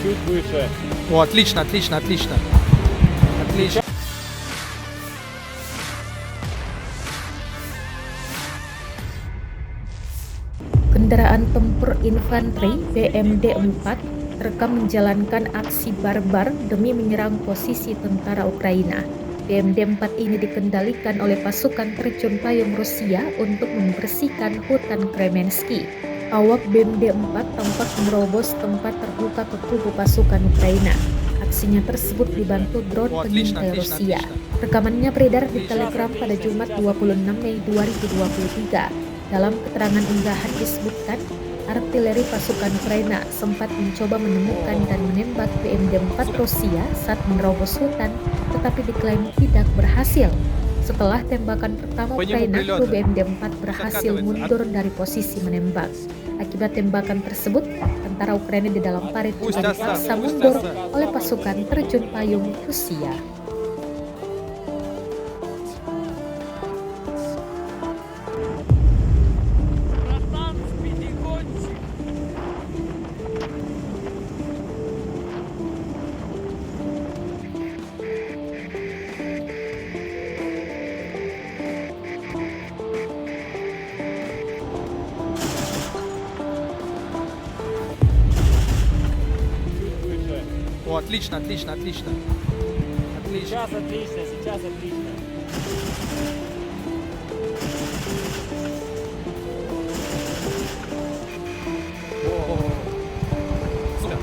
чуть выше. О, отлично, отлично, отлично. Отлично. Kendaraan tempur infanteri BMD 4 terekam menjalankan aksi barbar demi menyerang posisi tentara Ukraina. BMD 4 ini dikendalikan oleh pasukan terjun payung Rusia untuk membersihkan hutan Kremensky. Awak BMD 4 tampak menerobos tempat terbuka ke kubu pasukan Ukraina. Aksinya tersebut dibantu drone pengintai Rusia. Rekamannya beredar di Telegram pada Jumat 26 Mei 2023. Dalam keterangan unggahan disebutkan, artileri pasukan Ukraina sempat mencoba menemukan dan menembak BMD 4 Rusia saat menerobos hutan, tetapi diklaim tidak berhasil. Setelah tembakan pertama Ukraina, kru BMD 4 berhasil mundur dari posisi menembak. Akibat tembakan tersebut, tentara Ukraina di dalam parit juga dipaksa mundur oleh pasukan terjun payung Rusia. О, отлично, отлично, отлично. Отлично. Сейчас отлично, сейчас отлично. Супер.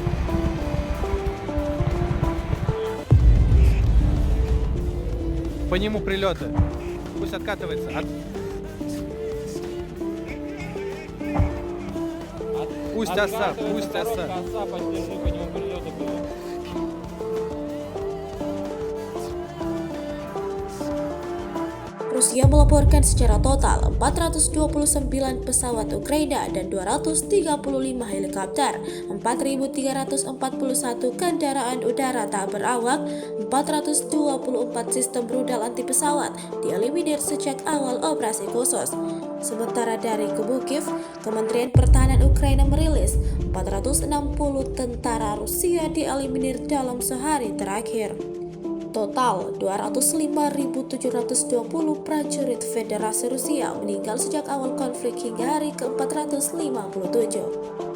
По нему прилеты. Пусть откатывается. Пусть оса, пусть оса. Поддержи по нему прилеты были. Rusia melaporkan secara total 429 pesawat Ukraina dan 235 helikopter, 4.341 kendaraan udara tak berawak, 424 sistem rudal anti pesawat dieliminir sejak awal operasi khusus. Sementara dari kubu Kiev, Kementerian Pertahanan Ukraina merilis 460 tentara Rusia dieliminir dalam sehari terakhir. Total 205.720 prajurit Federasi Rusia meninggal sejak awal konflik hingga hari ke-457.